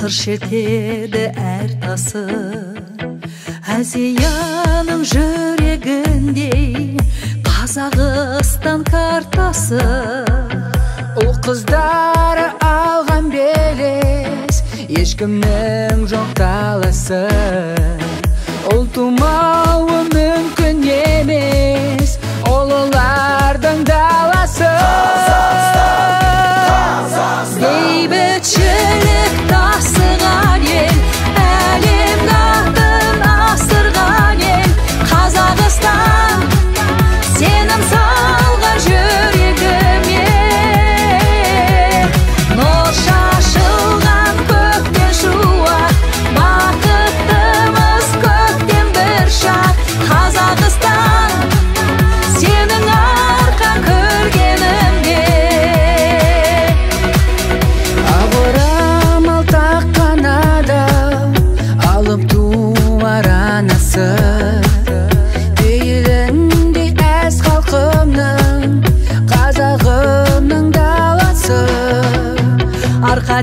тырш етеді әр тасы, Азияның жүрегіндей Қазақстан картасы. Ұл қыздары алған белес, ешкімнің жоқ таласы. Ұл тумауы мүмкін емес, ұлылардың даласы. Бейбітшілік тасыған ел, әлемді атын асырған ел. Қазақстан, сенім салған жүрегіме. Нұр шашылған көктен шуақ, бақыттымыз көктен бір шақ. Қазақстан, сенің арқан көргенімде. Ақ орамал таққан адам, алып туар анасы. Пейіліндей әз халқымның, қазағымның даласы. Арқа